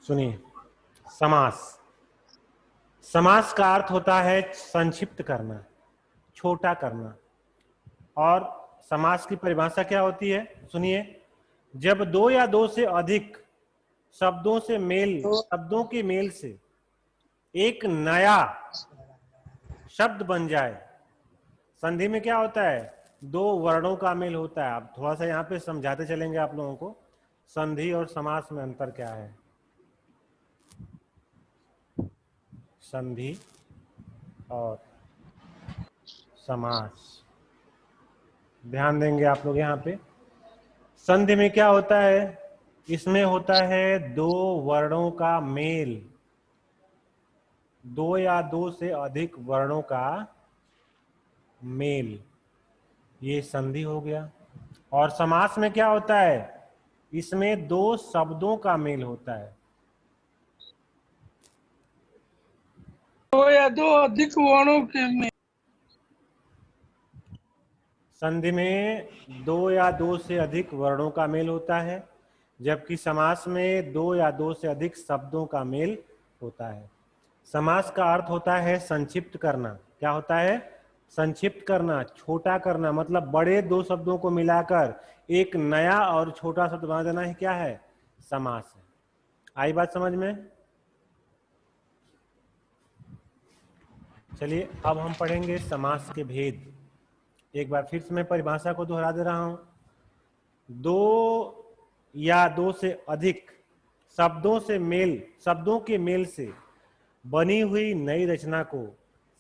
सुनिए, समास। समास का अर्थ होता है संक्षिप्त करना, छोटा करना। और समास की परिभाषा क्या होती है? सुनिए, जब दो या दो से अधिक शब्दों के मेल से एक नया शब्द बन जाए। संधि में क्या होता है? दो वर्णों का मेल होता है। आप थोड़ा सा यहाँ पे समझाते चलेंगे आप लोगों को संधि और समास में अंतर क्या है। संधि और समास, ध्यान देंगे आप लोग यहाँ पे। संधि में क्या होता है? इसमें होता है दो वर्णों का मेल, दो या दो से अधिक वर्णों का मेल, ये संधि हो गया। और समास में क्या होता है? इसमें दो शब्दों का मेल होता है। दो या दो अधिक वर्णों के में। संधि में दो या दो से अधिक वर्णों का मेल होता है, जबकि समास में दो या दो से अधिक शब्दों का मेल होता है। समास का अर्थ होता है संक्षिप्त करना। क्या होता है? संक्षिप्त करना, छोटा करना। मतलब बड़े दो शब्दों को मिलाकर एक नया और छोटा शब्द बना देना ही क्या है? समास है। आई बात समझ में? चलिए अब हम पढ़ेंगे समास के भेद। एक बार फिर से मैं परिभाषा को दोहरा दे रहा हूं। दो या दो से अधिक शब्दों के मेल से बनी हुई नई रचना को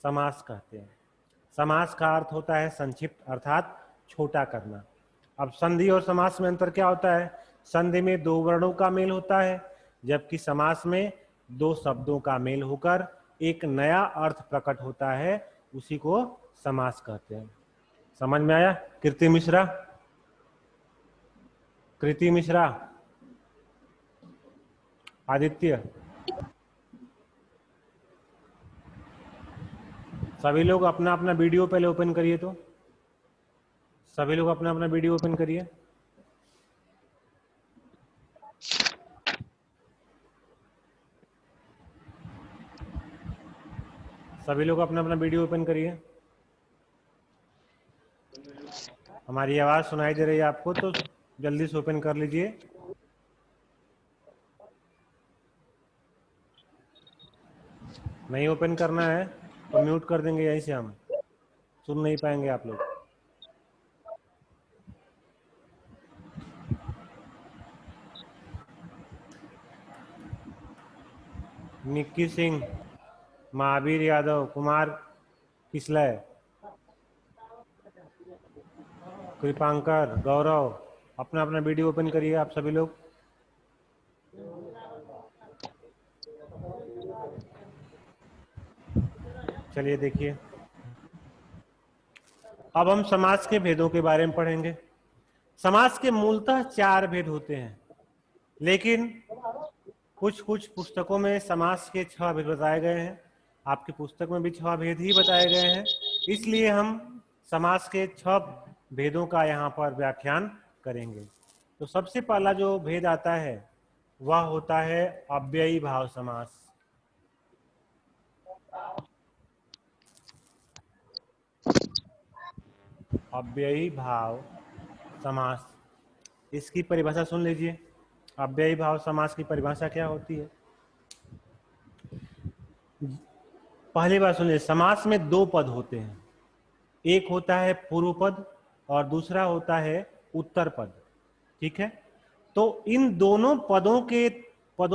समास कहते हैं। समास का अर्थ होता है संक्षिप्त अर्थात छोटा करना। अब संधि और समास में अंतर क्या होता है? संधि में दो वर्णों का मेल होता है, जबकि समास में दो शब्दों का मेल होकर एक नया अर्थ प्रकट होता है, उसी को समास कहते हैं। समझ में आया? कृति मिश्रा, आदित्य, सभी लोग अपना अपना वीडियो पहले ओपन करिए। तो सभी लोग अपना अपना वीडियो ओपन करिए। सभी लोग अपना अपना वीडियो ओपन करिए। हमारी आवाज सुनाई दे रही है आपको तो जल्दी से ओपन कर लीजिए। नहीं ओपन करना है तो म्यूट कर देंगे, यहीं से हम सुन नहीं पाएंगे आप लोग। निक्की सिंह, महावीर यादव, कुमार किसलय, कृपांकर, गौरव, अपना अपना वीडियो ओपन करिए आप सभी लोग। चलिए देखिए, अब हम समास के भेदों के बारे में पढ़ेंगे। समास के मूलतः चार भेद होते हैं, लेकिन कुछ कुछ पुस्तकों में समास के 6 भेद बताए गए हैं। आपकी पुस्तक में भी 6 भेद ही बताए गए हैं, इसलिए हम समास के 6 भेदों का यहाँ पर व्याख्यान करेंगे। तो सबसे पहला जो भेद आता है वह होता है अव्ययी भाव समास। अव्ययी भाव समास, इसकी परिभाषा सुन लीजिए। अव्ययी भाव समास की परिभाषा क्या होती है? पहली बात सुनिए, समास में दो पद होते हैं, एक होता है पूर्व पद और दूसरा होता है उत्तर पद। ठीक है? तो इन दोनों पदों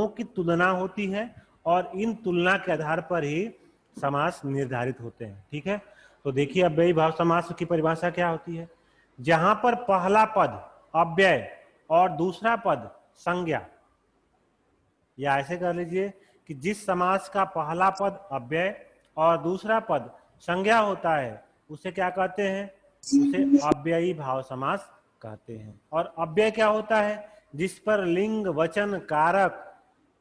की तुलना होती है और इन तुलना के आधार पर ही समास निर्धारित होते हैं। ठीक है? तो देखिए अव्ययी भाव समास की परिभाषा क्या होती है। जहां पर पहला पद अव्यय और दूसरा पद संज्ञा, या ऐसे कर लीजिए कि जिस समास का पहला पद अव्यय और दूसरा पद संज्ञा होता है उसे क्या कहते हैं? उसे अव्ययी भाव समास कहते हैं। और अव्यय क्या होता है? जिस पर लिंग, वचन, कारक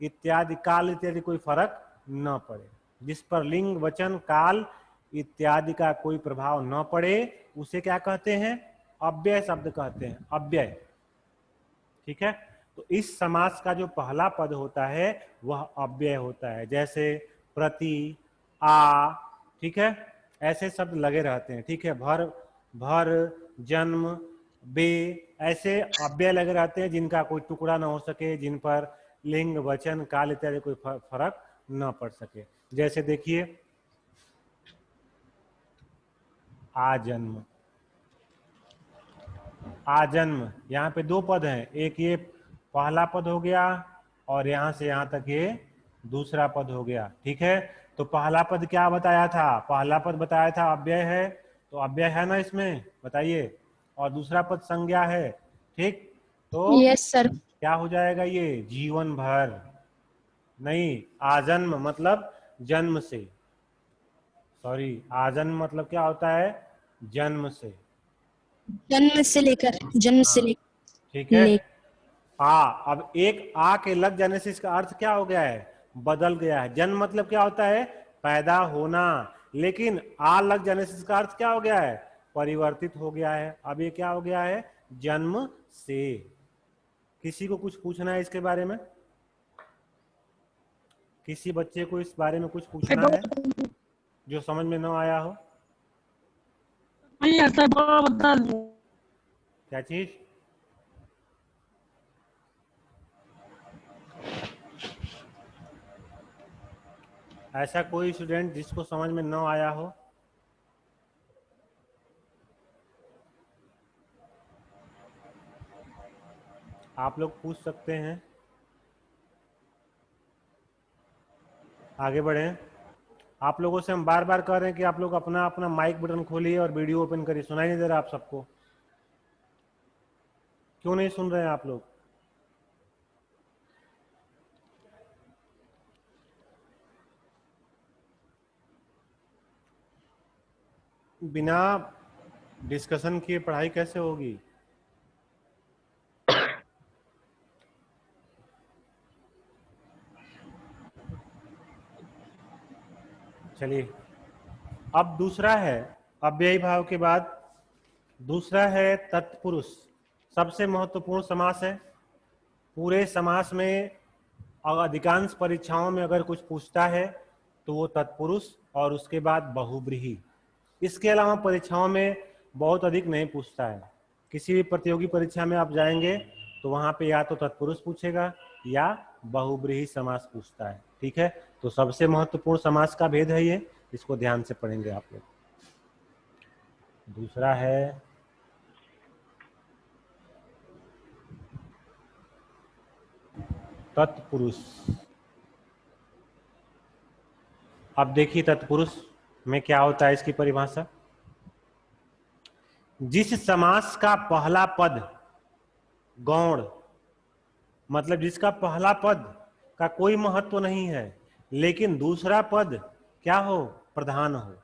इत्यादि, काल इत्यादि कोई फर्क न पड़े। जिस पर लिंग, वचन, काल इत्यादि का कोई प्रभाव न पड़े उसे क्या कहते हैं? अव्यय शब्द कहते हैं, अव्यय। ठीक है? तो इस समास का जो पहला पद होता है वह अव्यय होता है, जैसे प्रति, आ, ठीक है, ऐसे शब्द लगे रहते हैं, ठीक है, भर, भर, जन्म, बे, ऐसे अव्यय लगे रहते हैं जिनका कोई टुकड़ा ना हो सके, जिन पर लिंग, वचन, काल इत्यादि कोई फर्क न पड़ सके। जैसे देखिए आजन्म, आजन्म, यहाँ पे दो पद हैं, एक ये पहला पद हो गया और यहां से यहां तक ये दूसरा पद हो गया, ठीक है। तो पहला पद क्या बताया था? पहला पद बताया था अव्यय है, तो अव्यय है ना इसमें, बताइए। और दूसरा पद संज्ञा है, ठीक, तो यस सर। क्या हो जाएगा ये? जीवन भर। नहीं, आजन्म मतलब जन्म से, सॉरी, आजन्म मतलब क्या होता है? जन्म से। जन्म से लेकर, जन्म से हाँ, ठीक है। ले आ, अब एक आ के लग जाने से इसका अर्थ क्या हो गया है? बदल गया है। जन्म मतलब क्या होता है? पैदा होना, लेकिन आ लग जाने से इसका अर्थ क्या हो गया है? परिवर्तित हो गया है। अब ये क्या हो गया है? जन्म से। किसी को कुछ पूछना है इसके बारे में? किसी बच्चे को इस बारे में कुछ पूछना है जो समझ में न आया हो? नहीं ऐसा बता दो। क्या चीज? ऐसा कोई स्टूडेंट जिसको समझ में न आया हो? आप लोग पूछ सकते हैं, आगे बढ़ें। आप लोगों से हम बार बार कह रहे हैं कि आप लोग अपना अपना माइक बटन खोलिए और वीडियो ओपन करिए। सुनाई नहीं दे रहा आप सबको? क्यों नहीं सुन रहे हैं आप लोग? बिना डिस्कशन किए पढ़ाई कैसे होगी? चलिए, अब दूसरा है अव्ययी भाव के बाद दूसरा है तत्पुरुष। सबसे महत्वपूर्ण समास है पूरे समास में। अधिकांश परीक्षाओं में अगर कुछ पूछता है तो वो तत्पुरुष और उसके बाद बहुव्रीहि। इसके अलावा परीक्षाओं में बहुत अधिक नहीं पूछता है। किसी भी प्रतियोगी परीक्षा में आप जाएंगे तो वहां पे या तो तत्पुरुष पूछेगा या बहुव्रीहि समास पूछता है, ठीक है। तो सबसे महत्वपूर्ण समास का भेद है ये, इसको ध्यान से पढ़ेंगे आप लोग। दूसरा है तत्पुरुष। अब देखिए तत्पुरुष में क्या होता है, इसकी परिभाषा। जिस समास का पहला पद गौण, मतलब जिसका पहला पद का कोई महत्व नहीं है लेकिन दूसरा पद क्या हो? प्रधान हो।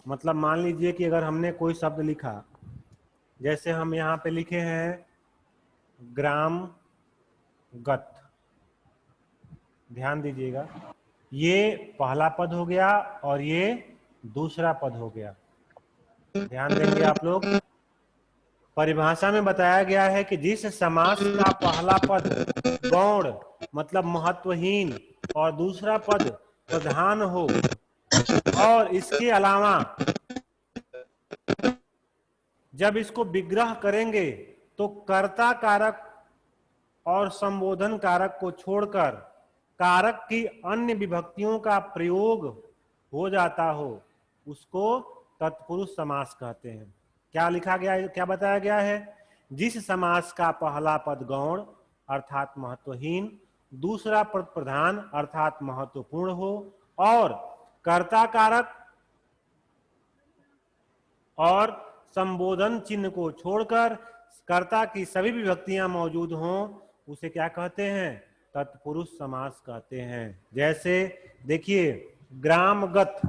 मतलब मान लीजिए कि अगर हमने कोई शब्द लिखा, जैसे हम यहाँ पे लिखे हैं ग्राम गत, ध्यान दीजिएगा, ये पहला पद हो गया और ये दूसरा पद हो गया। ध्यान देंगे आप लोग। परिभाषा में बताया गया है कि जिस समास का पहला पद गौण मतलब महत्वहीन और दूसरा पद प्रधान हो और इसके अलावा जब इसको विग्रह करेंगे तो कर्ता कारक और संबोधन कारक को छोड़कर कारक की अन्य विभक्तियों का प्रयोग हो जाता हो, उसको तत्पुरुष समास कहते हैं। क्या लिखा गया है, क्या बताया गया है? जिस समास का पहला पद गौण अर्थात महत्वहीन, दूसरा पद प्रधान अर्थात महत्वपूर्ण हो और कर्ता कारक और संबोधन चिन्ह को छोड़कर कर्ता की सभी विभक्तियां मौजूद हों, उसे क्या कहते हैं? तत्पुरुष समास कहते हैं। जैसे देखिए ग्रामगत,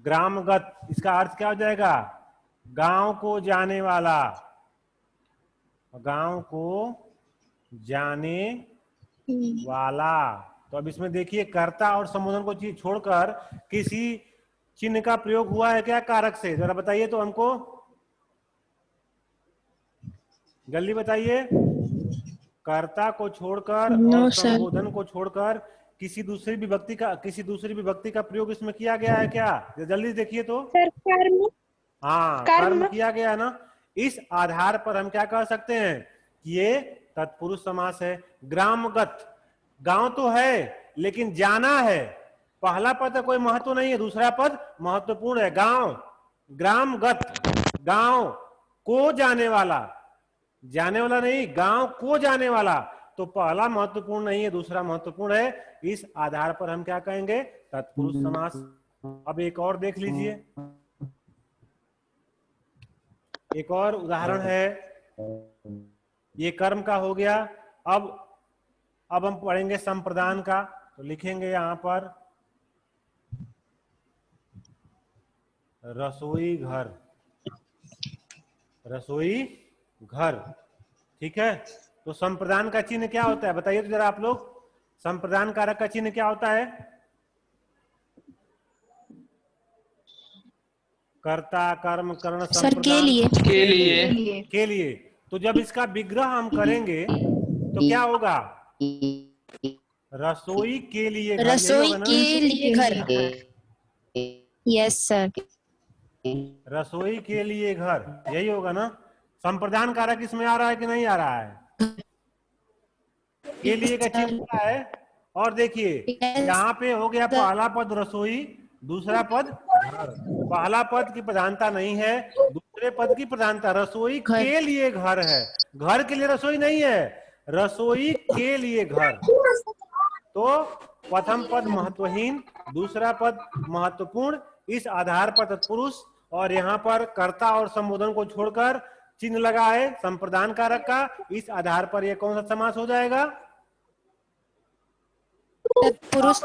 ग्रामगत इसका अर्थ क्या हो जाएगा? गांव को जाने वाला, गांव को जाने वाला। तो अब इसमें देखिए कर्ता और संबोधन को छोड़कर किसी चिन्ह का प्रयोग हुआ है क्या कारक से? जरा बताइए तो हमको, जल्दी बताइए। कर्ता को छोड़कर नो और सर। संबोधन को छोड़कर किसी दूसरी विभक्ति का प्रयोग इसमें किया गया है क्या? जल्दी देखिए तो। सर कर्म। हाँ, कर्म किया गया ना। इस आधार पर हम क्या कह सकते हैं कि ये तत्पुरुष समास है। ग्रामगत, गांव तो है लेकिन जाना है। पहला पद का कोई महत्व नहीं है, दूसरा पद महत्वपूर्ण है। गांव, ग्रामगत, गांव को जाने वाला, जाने वाला नहीं, गांव को जाने वाला। तो पहला महत्वपूर्ण नहीं है, दूसरा महत्वपूर्ण है। इस आधार पर हम क्या कहेंगे? तत्पुरुष समास। अब एक और देख लीजिए, एक और उदाहरण है। ये कर्म का हो गया। अब हम पढ़ेंगे संप्रदान का। तो लिखेंगे यहां पर रसोई घर, रसोई घर। ठीक है, तो संप्रदान का चिन्ह क्या होता है बताइए तो जरा आप लोग। संप्रदान कारक का चिन्ह क्या होता है? कर्ता, कर्म, करण, सर के संप्रदान। लिए। के लिए। के लिए। तो जब इसका विग्रह हम करेंगे तो क्या होगा? रसोई के लिए घर, यही रसोई होगा ना? के लिए घर। Yes sir. रसोई के लिए घर, यही होगा ना? संप्रदान कारक इसमें आ रहा है कि नहीं आ रहा है? के लिए का चिन्ह क्या है? और देखिए यहाँ पे हो गया पहला पद रसोई, दूसरा पद घर। पहला पद की प्रधानता नहीं है, दूसरे पद की प्रधानता। रसोई के लिए घर है, घर के लिए रसोई नहीं है, रसोई के लिए घर। तो प्रथम पद महत्वहीन, दूसरा पद महत्वपूर्ण। इस आधार पर तत्पुरुष, और यहाँ पर कर्ता और संबोधन को छोड़कर चिन्ह लगा है संप्रदान कारक का। इस आधार पर यह कौन सा समास हो जाएगा? तत्पुरुष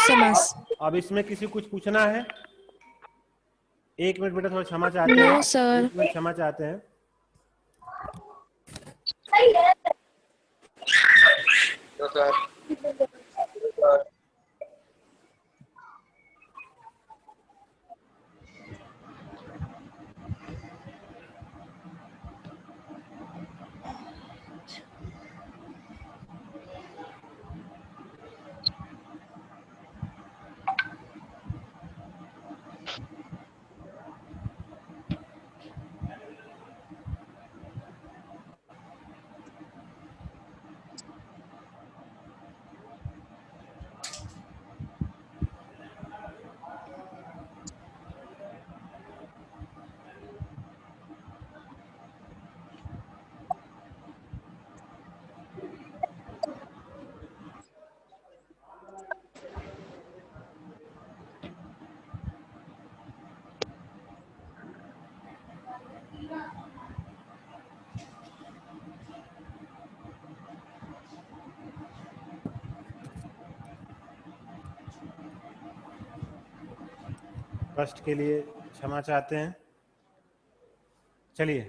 समास। अब इसमें किसी कुछ पूछना है? एक मिनट बेटा, थोड़ा क्षमा चाहते हैं। No sir. एक मिनट क्षमा चाहते हैं। कष्ट के लिए क्षमा चाहते हैं। चलिए,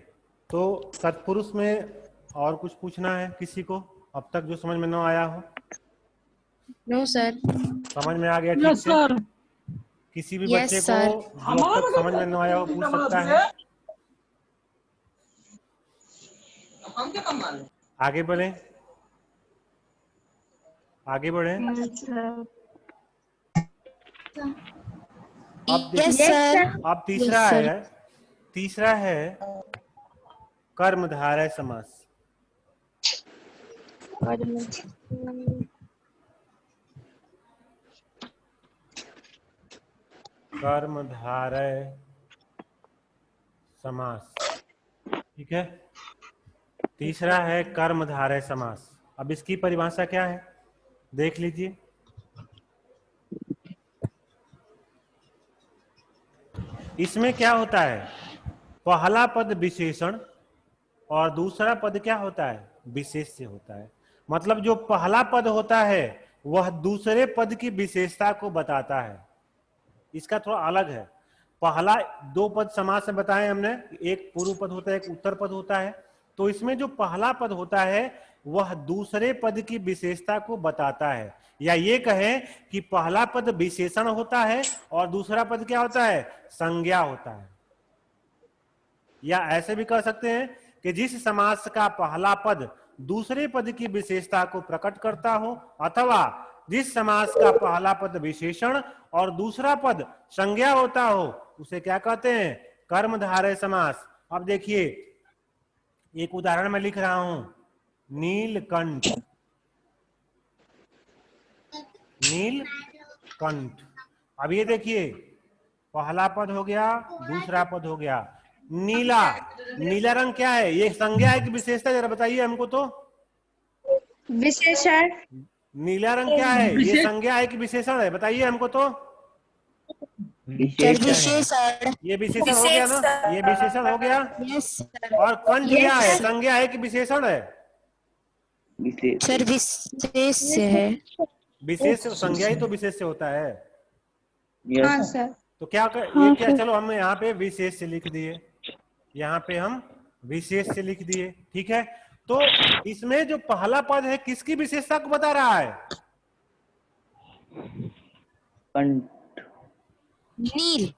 तो तत्पुरुष में और कुछ पूछना है किसी को अब तक जो समझ में न आया हो? No sir. समझ में आ गया ठीक यस से? सर। किसी भी Yes, बच्चे को sir. जो अब तक समझ में न आया हो पूछ सकता है। आगे बढ़े, आगे बढ़े। अब यस सर। अब तीसरा Yes, sir. है, तीसरा है कर्मधारय समास। कर्मधारय समास, ठीक है। तीसरा है कर्मधारय समास। अब इसकी परिभाषा क्या है देख लीजिए। इसमें क्या होता है? पहला पद विशेषण और दूसरा पद क्या होता है? विशेष्य होता है। मतलब जो पहला पद होता है वह दूसरे पद की विशेषता को बताता है। इसका थोड़ा अलग है। पहला दो पद समास में बताए हमने, एक पूर्व पद होता है, एक उत्तर पद होता है। तो इसमें जो पहला पद होता है वह दूसरे पद की विशेषता को बताता है, या ये कहें कि पहला पद विशेषण होता है और दूसरा पद क्या होता है? संज्ञा होता है। या ऐसे भी कह सकते हैं कि जिस समास का पहला पद दूसरे पद की विशेषता को प्रकट करता हो, अथवा जिस समास का पहला पद विशेषण और दूसरा पद संज्ञा होता हो उसे क्या कहते हैं? कर्मधारय समास। अब देखिए एक उदाहरण मैं लिख रहा हूं, नीलकंठ। नीलकंठ। अब ये देखिए पहला पद हो गया, दूसरा पद हो गया। नीला, नीला रंग क्या है? ये संज्ञा है कि विशेषता? जरा बताइए हमको तो। विशेषण। नीला रंग क्या है? ये संज्ञा है कि विशेषण है? बताइए हमको तो। विशेषण। ये विशेषण हो गया ना, ये विशेषण हो गया। Yes sir. और कंठ क्या है? संज्ञा है कि विशेषण है? सर विशेष है। विशेष संज्ञा ही तो विशेष से होता है। हाँ सर। तो क्या ये क्या, चलो हम यहाँ पे विशेष से लिख दिए, यहाँ पे हम विशेष से लिख दिए, ठीक है। तो इसमें जो पहला पद है किसकी विशेषता को बता रहा है? नील।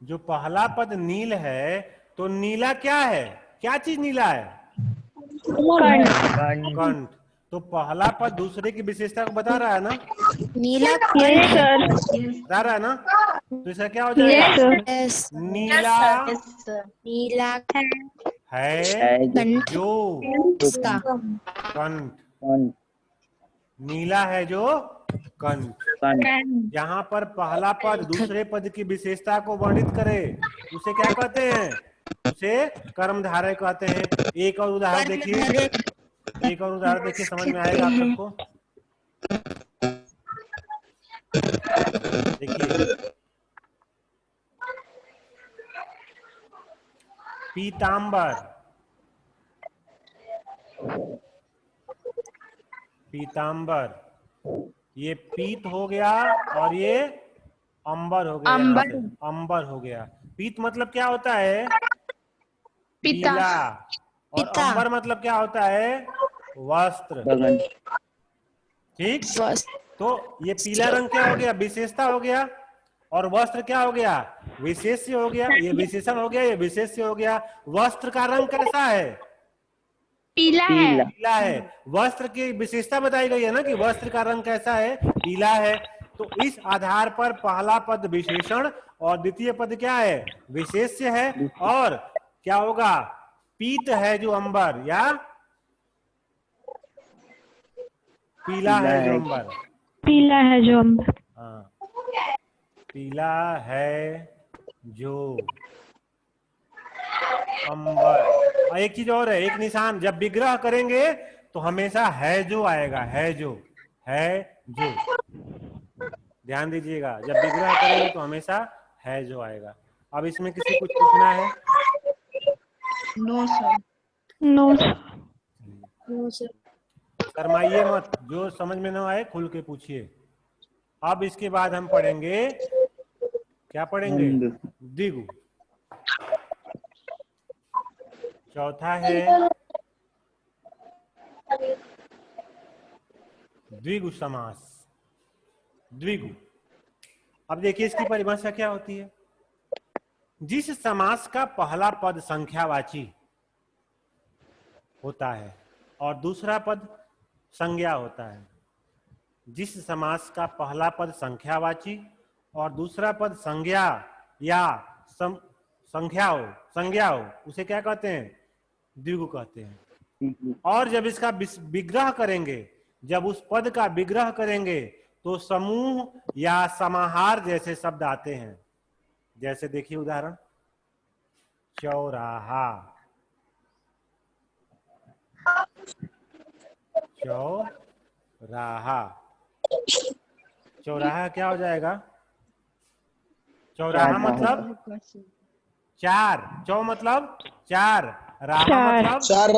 जो पहला पद नील है, तो नीला क्या है? क्या चीज नीला है? कंठ। तो पहला पद दूसरे की विशेषता को बता रहा है ना? नीला बता रहा है ना? तो इसका क्या हो जाएगा? यस। नीला नीला है जो इसका कंठ। नीला है जो कंठ। यहाँ पर पहला पद दूसरे पद की विशेषता को वर्णित करे उसे क्या कहते हैं? उसे कर्मधारय कहते हैं। एक और उदाहरण देखिए, एक और उदाहरण देखिए, समझ में आएगा आप सबको। देखिए पीतांबर। पीतांबर, ये पीत हो गया और ये अंबर हो गया। यहाँ से अंबर हो गया। पीत मतलब क्या होता है? पीला। और अंबर मतलब क्या होता है? वस्त्र। ठीक। तो ये पीला रंग क्या हो गया? विशेषता हो गया। और वस्त्र क्या हो गया? विशेष्य हो गया। ये विशेषण हो गया, ये विशेष्य हो गया। वस्त्र का रंग कैसा है? पीला है। पीला है। वस्त्र की विशेषता बताई गई है ना कि वस्त्र का रंग कैसा है? पीला है। तो इस आधार पर पहला पद विशेषण और द्वितीय पद क्या है? विशेष्य है। और क्या होगा? पीत है जो अंबर, या पीला है जो अंबर। पीला है जो अंबर। हाँ, पीला है जो अंबर। और एक चीज और है, एक निशान, जब विग्रह करेंगे तो हमेशा है जो आएगा। है जो, है जो, ध्यान दीजिएगा, जब विग्रह करेंगे तो हमेशा है जो आएगा। अब इसमें किसी कुछ पूछना है? No sir. No sir. शर्माइए मत, जो समझ में ना आए खुल के पूछिए। अब इसके बाद हम पढ़ेंगे, क्या पढ़ेंगे? द्विगु। चौथा है द्विगु समास। द्विगु। अब देखिए इसकी परिभाषा क्या होती है। जिस समास का पहला पद संख्यावाची होता है और दूसरा पद संज्ञा होता है। जिस समास का पहला पद संख्यावाची और दूसरा पद संज्ञा या संज्ञा हो उसे क्या कहते हैं? द्विगु कहते हैं। और जब इसका विग्रह करेंगे, जब उस पद का विग्रह करेंगे तो समूह या समाहार जैसे शब्द आते हैं। जैसे देखिए उदाहरण, चौराहा। चौराहा। चौराहा क्या हो जाएगा? चौराहा मतलब चार। चौ मतलब चार, राहा मतलब चार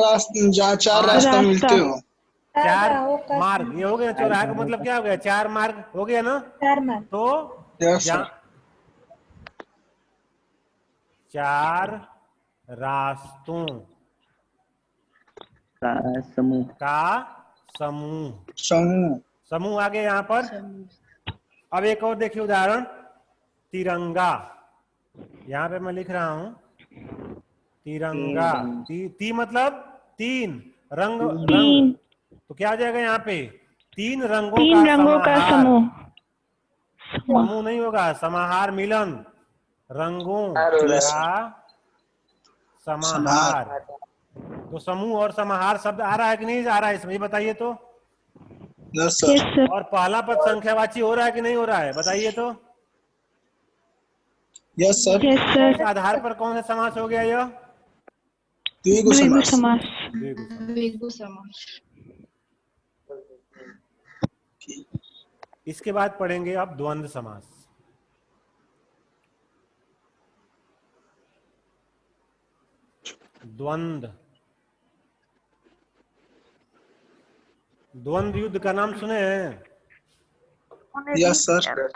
रास्ता मिलते हो। चार मार्ग। ये हो गया। चौराहा का मतलब क्या हो गया? चार मार्ग हो गया ना? तो चार रास्तों का समूह। समूह आ गया यहाँ पर। अब एक और देखिए उदाहरण, तिरंगा। यहाँ पे मैं लिख रहा हूं तिरंगा। ती मतलब तीन, रंग रंग तीन तो क्या हो जाएगा यहाँ पे? तीन रंगों तीन का रंगों का समाहार। समूह। समूह नहीं होगा, समाहार मिलन, रंगों का समाहार। तो समूह और समाहार शब्द आ रहा है कि नहीं आ रहा है इसमें, ये बताइए तो। Yes yes sir. सर। और पहला पद संख्यावाची हो रहा है कि नहीं हो रहा है, बताइए तो। Yes sir. यस किस सर। आधार पर कौन सा समास हो गया यह? द्विगु द्विगु समास। समास। द्विगु समास। द्विगु समास। इसके बाद पढ़ेंगे अब द्वंद्व समास। द्वंद्व, द्वंद्व युद्ध का नाम सुने हैं? Yes sir.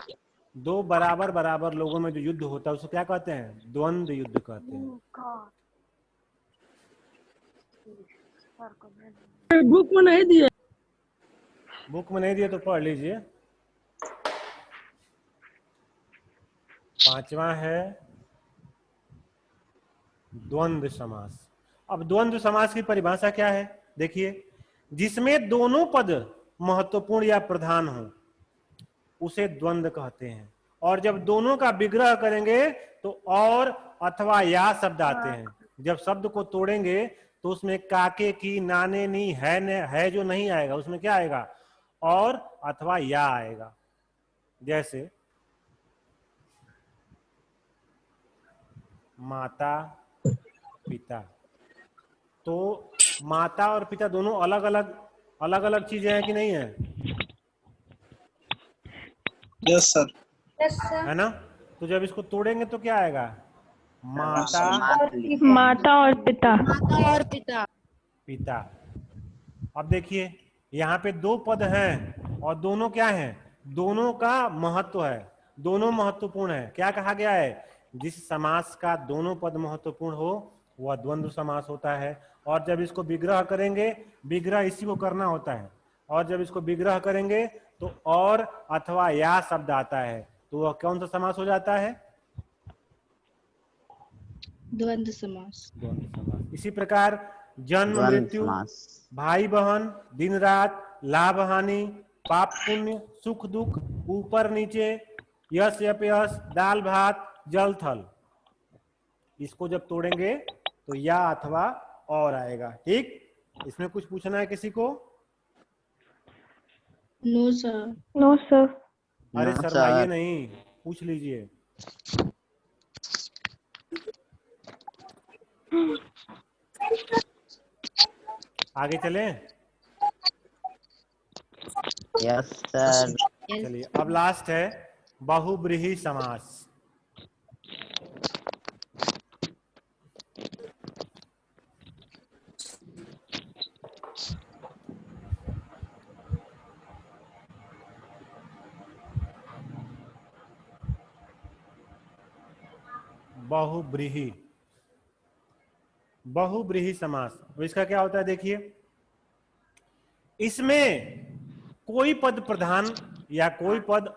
दो बराबर बराबर लोगों में जो युद्ध होता है उसको क्या कहते हैं? द्वंद्व युद्ध कहते हैं। बुक में नहीं दिए। बुक में नहीं दिए तो पढ़ लीजिए। पांचवा है द्वंद्व समास। अब द्वंद्व समास की परिभाषा क्या है देखिए, जिसमें दोनों पद महत्वपूर्ण या प्रधान हो उसे द्वंद्व कहते हैं। और जब दोनों का विग्रह करेंगे तो और अथवा या शब्द आते हैं। जब शब्द को तोड़ेंगे तो उसमें काके की, नाने नी, है जो नहीं आएगा, उसमें क्या आएगा? और अथवा या आएगा। जैसे माता पिता, तो माता और पिता दोनों अलग अलग चीजें हैं कि नहीं है? Yes sir. है ना? तो जब इसको तोड़ेंगे तो क्या आएगा? माता माता और पिता। माता और पिता। पिता। अब देखिए यहाँ पे दो पद हैं और दोनों क्या हैं? दोनों का महत्व है, दोनों महत्वपूर्ण है। क्या कहा गया है? जिस समास का दोनों पद महत्वपूर्ण हो वह द्वंद्व समास होता है। और जब इसको विग्रह करेंगे, विग्रह इसी को करना होता है, और जब इसको विग्रह करेंगे तो और अथवा या शब्द आता है, तो वह कौन सा समास हो जाता है? द्वंद्व समास। द्वंद्व समास। इसी प्रकार जन्म द्वंद्व मृत्यु, समास। भाई बहन, दिन रात, लाभ हानि, पाप पुण्य, सुख दुख, ऊपर नीचे, यश अपयश, दाल भात, जल थल, इसको जब तोड़ेंगे तो या अथवा और आएगा। ठीक, इसमें कुछ पूछना है किसी को? No sir. No sir. अरे नो शर्माइए सर। नहीं, पूछ लीजिए। आगे चलें? Yes sir. चलिए अब लास्ट है बहुब्रीहि समास। बहुब्रीहि, बहुब्रीहि समास। तो इसका क्या होता है देखिए, इसमें कोई पद प्रधान या कोई पद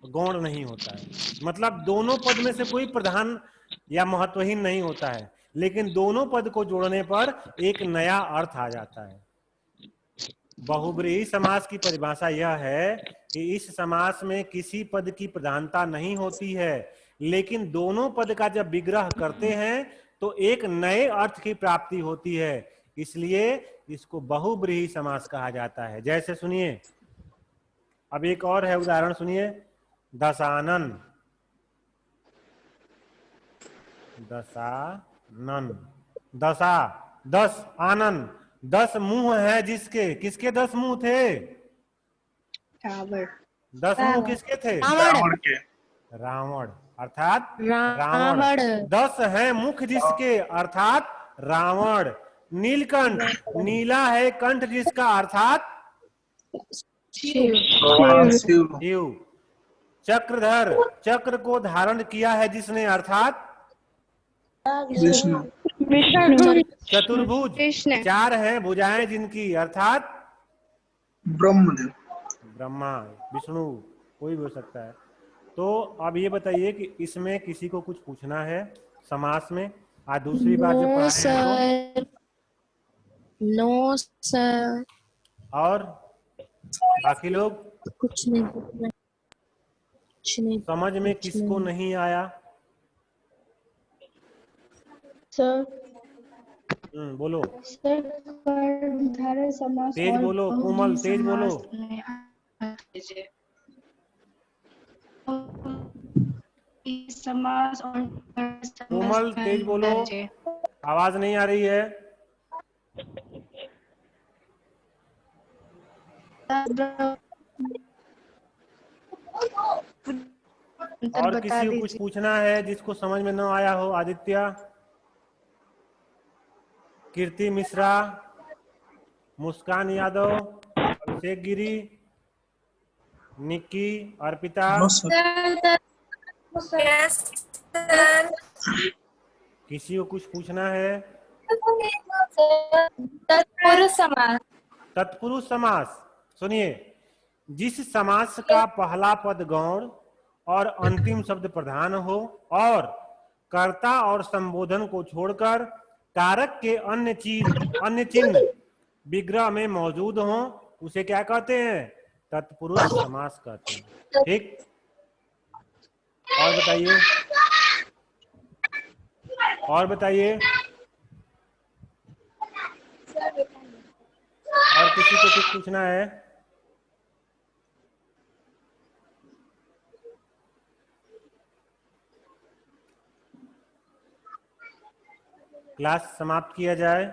गौण नहीं होता है। मतलब दोनों पद में से कोई प्रधान या महत्वहीन नहीं होता है, लेकिन दोनों पद को जोड़ने पर एक नया अर्थ आ जाता है। बहुब्रीहि समास की परिभाषा यह है कि इस समास में किसी पद की प्रधानता नहीं होती है, लेकिन दोनों पद का जब विग्रह करते हैं तो एक नए अर्थ की प्राप्ति होती है, इसलिए इसको बहुब्रीहि समास कहा जाता है। जैसे सुनिए, अब एक और है उदाहरण सुनिए, दशानन। दशानन, दशा, 10 आनंद, 10 मुंह है जिसके, किसके 10 मुंह थे? रावण। 10 मुंह किसके थे? रावण के। रावण, अर्थात रावण। 10 है मुख जिसके, अर्थात रावण। नीलकंठ, नीला है कंठ जिसका, अर्थात शिव। भगवान शिव। शिव। चक्रधर, चक्र को धारण किया है जिसने, अर्थात विष्णु। विष्णु। चतुर्भुज, कृष्ण। 4 हैं भुजाएं जिनकी, अर्थात ब्रह्मदेव। ब्रह्मा, विष्णु, कोई भी हो सकता है। तो अब ये बताइए कि इसमें किसी को कुछ पूछना है समास में? आज दूसरी बार जब नो पढ़ाए हैं सर। नो सर, और बाकी लोग कुछ नहीं कुछ नहीं समझ में कुछ किसको नहीं आया? सर बोलो, सर कर्मधारय समास तेज और बोलो, बहुवचन कोमल तेज बोलो। समास में समास और कोमल तेज बोलो, आवाज नहीं आ रही है। और किसी को कुछ पूछना है जिसको समझ में न आया हो? आदित्य, कीर्ति मिश्रा, मुस्कान यादव, अभिषेक गिरी, निक्की, अर्पिता, नो सर। किसी को कुछ पूछना है? तत्पुरुष समास। तत्पुरुष समास सुनिए, जिस समास का पहला पद गौण और अंतिम शब्द प्रधान हो और कर्ता और संबोधन को छोड़कर कारक के अन्य चिन्ह विग्रह में मौजूद हो, उसे क्या कहते हैं? तत्पुरुष समास कहते हैं। ठीक, और बताइए, और बताइए, और किसी को कुछ पूछना है? क्लास समाप्त किया जाए?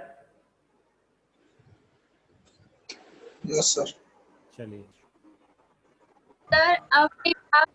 Yes sir. चलिए। सर अपनी बात